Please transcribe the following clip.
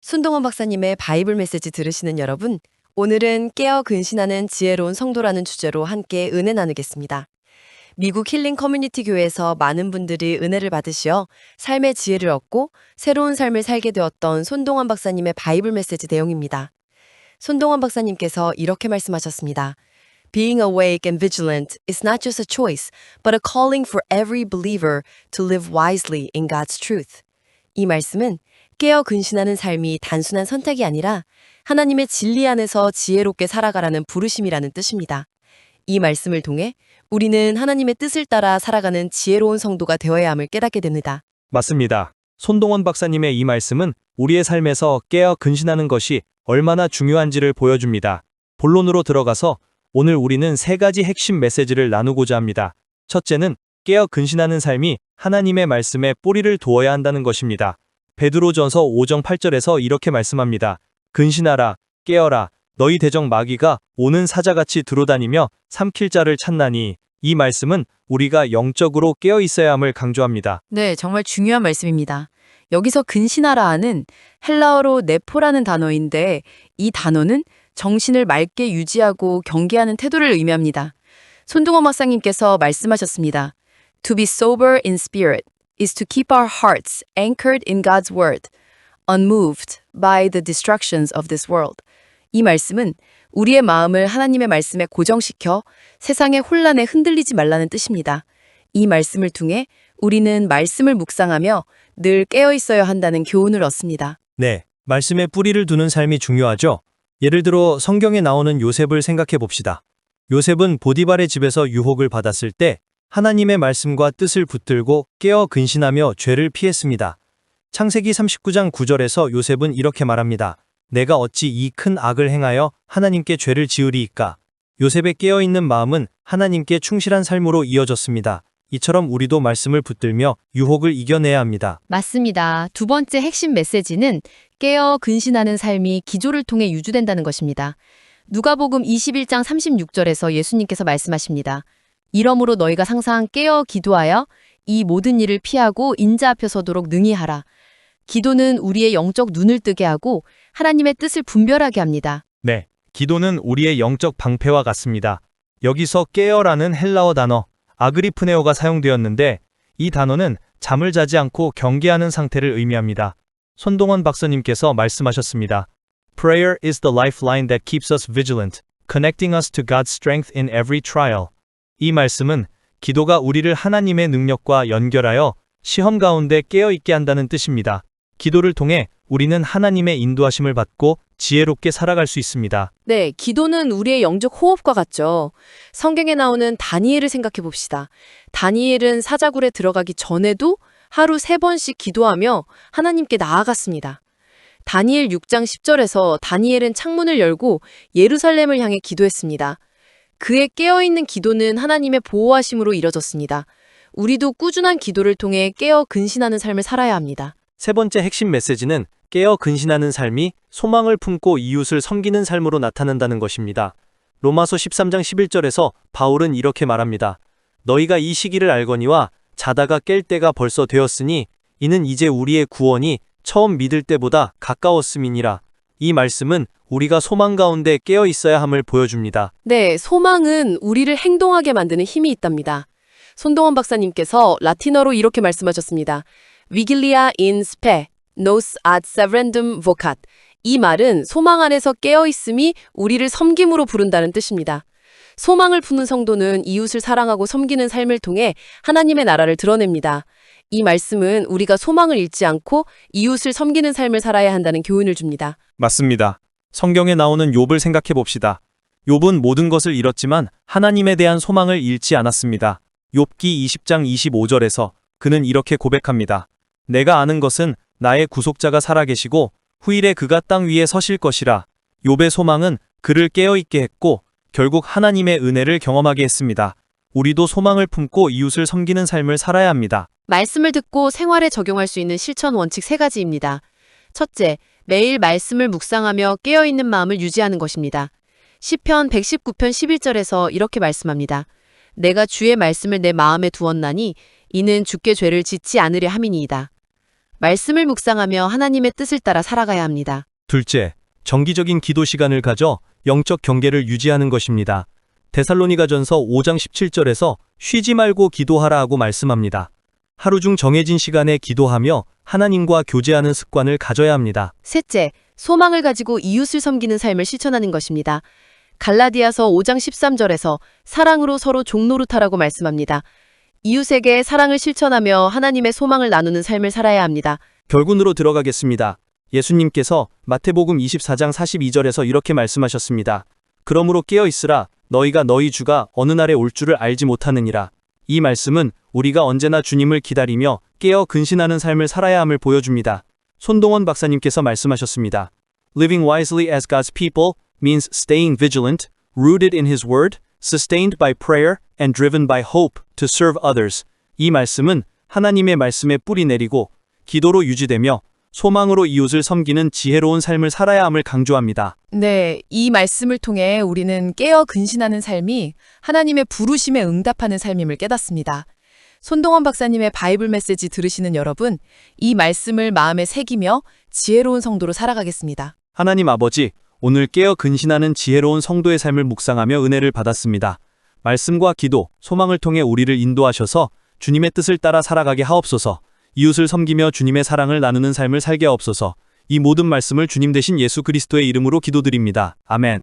손동원 박사님의 바이블 메시지 들으시는 여러분, 오늘은 깨어 근신하는 지혜로운 성도라는 주제로 함께 은혜 나누겠습니다. 미국 힐링 커뮤니티 교회에서 많은 분들이 은혜를 받으시어 삶의 지혜를 얻고 새로운 삶을 살게 되었던 손동원 박사님의 바이블 메시지 내용입니다. 손동원 박사님께서 이렇게 말씀하셨습니다. Being awake and vigilant is not just a choice, but a calling for every believer to live wisely in God's truth. 이 말씀은 깨어 근신하는 삶이 단순한 선택이 아니라 하나님의 진리 안에서 지혜롭게 살아가라는 부르심이라는 뜻입니다. 이 말씀을 통해 우리는 하나님의 뜻을 따라 살아가는 지혜로운 성도가 되어야 함을 깨닫게 됩니다. 맞습니다. 손동원 박사님의 이 말씀은 우리의 삶에서 깨어 근신하는 것이 얼마나 중요한지를 보여줍니다. 본론으로 들어가서 오늘 우리는 세 가지 핵심 메시지를 나누고자 합니다. 첫째는 깨어 근신하는 삶이 하나님의 말씀에 뿌리를 두어야 한다는 것입니다. 베드로전서 5장 8절에서 이렇게 말씀합니다. 근신하라, 깨어라, 너희 대적 마귀가 오는 사자같이 두루다니며 삼킬 자를 찾나니. 이 말씀은 우리가 영적으로 깨어 있어야 함을 강조합니다. 네, 정말 중요한 말씀입니다. 여기서 근신하라는 헬라어로 네포라는 단어인데 이 단어는 정신을 맑게 유지하고 경계하는 태도를 의미합니다. 손동원 박사님께서 말씀하셨습니다. To be sober in spirit is to keep our hearts anchored in God's word, unmoved by the distractions of this world. 이 말씀은 우리의 마음을 하나님의 말씀에 고정시켜 세상의 혼란에 흔들리지 말라는 뜻입니다. 이 말씀을 통해 우리는 말씀을 묵상하며 늘 깨어 있어야 한다는 교훈을 얻습니다. 네, 말씀에 뿌리를 두는 삶이 중요하죠. 예를 들어 성경에 나오는 요셉을 생각해 봅시다. 요셉은 보디발의 집에서 유혹을 받았을 때 하나님의 말씀과 뜻을 붙들고 깨어 근신하며 죄를 피했습니다. 창세기 39장 9절에서 요셉은 이렇게 말합니다. 내가 어찌 이 큰 악을 행하여 하나님께 죄를 지으리이까. 요셉의 깨어있는 마음은 하나님께 충실한 삶으로 이어졌습니다. 이처럼 우리도 말씀을 붙들며 유혹을 이겨내야 합니다. 맞습니다. 두 번째 핵심 메시지는 깨어 근신하는 삶이 기도를 통해 유주된다는 것입니다. 누가복음 21장 36절에서 예수님께서 말씀하십니다. 이러므로 너희가 항상 깨어 기도하여 이 모든 일을 피하고 인자 앞에 서도록 능히 하라. 기도는 우리의 영적 눈을 뜨게 하고 하나님의 뜻을 분별하게 합니다. 네, 기도는 우리의 영적 방패와 같습니다. 여기서 깨어라는 헬라어 단어 아그리프네오가 사용되었는데 이 단어는 잠을 자지 않고 경계하는 상태를 의미합니다. 손동원 박사님께서 말씀하셨습니다. Prayer is the lifeline that keeps us vigilant, connecting us to God's strength in every trial. 이 말씀은 기도가 우리를 하나님의 능력과 연결하여 시험 가운데 깨어있게 한다는 뜻입니다. 기도를 통해 우리는 하나님의 인도하심을 받고 지혜롭게 살아갈 수 있습니다. 네, 기도는 우리의 영적 호흡과 같죠. 성경에 나오는 다니엘을 생각해 봅시다. 다니엘은 사자굴에 들어가기 전에도 하루 3번씩 기도하며 하나님께 나아갔습니다. 다니엘 6장 10절에서 다니엘은 창문을 열고 예루살렘을 향해 기도했습니다. 그의 깨어있는 기도는 하나님의 보호하심으로 이뤄졌습니다. 우리도 꾸준한 기도를 통해 깨어 근신하는 삶을 살아야 합니다. 세 번째 핵심 메시지는 깨어 근신하는 삶이 소망을 품고 이웃을 섬기는 삶으로 나타난다는 것입니다. 로마서 13장 11절에서 바울은 이렇게 말합니다. 너희가 이 시기를 알거니와 자다가 깰 때가 벌써 되었으니 이는 이제 우리의 구원이 처음 믿을 때보다 가까웠음이니라. 이 말씀은 우리가 소망 가운데 깨어 있어야 함을 보여줍니다. 네, 소망은 우리를 행동하게 만드는 힘이 있답니다. 손동원 박사님께서 라틴어로 이렇게 말씀하셨습니다. Vigilia in spe, nos ad serendum vocat. 이 말은 소망 안에서 깨어있음이 우리를 섬김으로 부른다는 뜻입니다. 소망을 품는 성도는 이웃을 사랑하고 섬기는 삶을 통해 하나님의 나라를 드러냅니다. 이 말씀은 우리가 소망을 잃지 않고 이웃을 섬기는 삶을 살아야 한다는 교훈을 줍니다. 맞습니다. 성경에 나오는 욥을 생각해 봅시다. 욥은 모든 것을 잃었지만 하나님에 대한 소망을 잃지 않았습니다. 욥기 20장 25절에서 그는 이렇게 고백합니다. 내가 아는 것은 나의 구속자가 살아계시고 후일에 그가 땅 위에 서실 것이라. 욥의 소망은 그를 깨어있게 했고 결국 하나님의 은혜를 경험하게 했습니다. 우리도 소망을 품고 이웃을 섬기는 삶을 살아야 합니다. 말씀을 듣고 생활에 적용할 수 있는 실천 원칙 3가지입니다. 첫째, 매일 말씀을 묵상하며 깨어있는 마음을 유지하는 것입니다. 시편 119편 11절에서 이렇게 말씀합니다. 내가 주의 말씀을 내 마음에 두었나니 이는 주께 죄를 짓지 않으려 함이니이다. 말씀을 묵상하며 하나님의 뜻을 따라 살아가야 합니다. 둘째, 정기적인 기도 시간을 가져 영적 경계를 유지하는 것입니다. 데살로니가전서 5장 17절에서 쉬지 말고 기도하라 하고 말씀합니다. 하루 중 정해진 시간에 기도하며 하나님과 교제하는 습관을 가져야 합니다. 셋째, 소망을 가지고 이웃을 섬기는 삶을 실천하는 것입니다. 갈라디아서 5장 13절에서 사랑으로 서로 종노릇하라고 말씀합니다. 이웃에게 사랑을 실천하며 하나님의 소망을 나누는 삶을 살아야 합니다. 결론으로 들어가겠습니다. 예수님께서 마태복음 24장 42절에서 이렇게 말씀하셨습니다. 그러므로 깨어 있으라. 너희가 너희 주가 어느 날에 올 줄을 알지 못하느니라. 이 말씀은 우리가 언제나 주님을 기다리며 깨어 근신하는 삶을 살아야 함을 보여줍니다. 손동원 박사님께서 말씀하셨습니다. Living wisely as God's people means staying vigilant, rooted in His word, sustained by prayer, and driven by hope to serve others. 이 말씀은 하나님의 말씀에 뿌리 내리고 기도로 유지되며 소망으로 이웃을 섬기는 지혜로운 삶을 살아야 함을 강조합니다. 네, 이 말씀을 통해 우리는 깨어 근신하는 삶이 하나님의 부르심에 응답하는 삶임을 깨닫습니다. 손동원 박사님의 바이블 메시지 들으시는 여러분, 이 말씀을 마음에 새기며 지혜로운 성도로 살아가겠습니다. 하나님 아버지, 오늘 깨어 근신하는 지혜로운 성도의 삶을 묵상하며 은혜를 받았습니다. 말씀과 기도, 소망을 통해 우리를 인도하셔서 주님의 뜻을 따라 살아가게 하옵소서. 이웃을 섬기며 주님의 사랑을 나누는 삶을 살게 하옵소서. 이 모든 말씀을 주님 되신 예수 그리스도의 이름으로 기도드립니다. 아멘.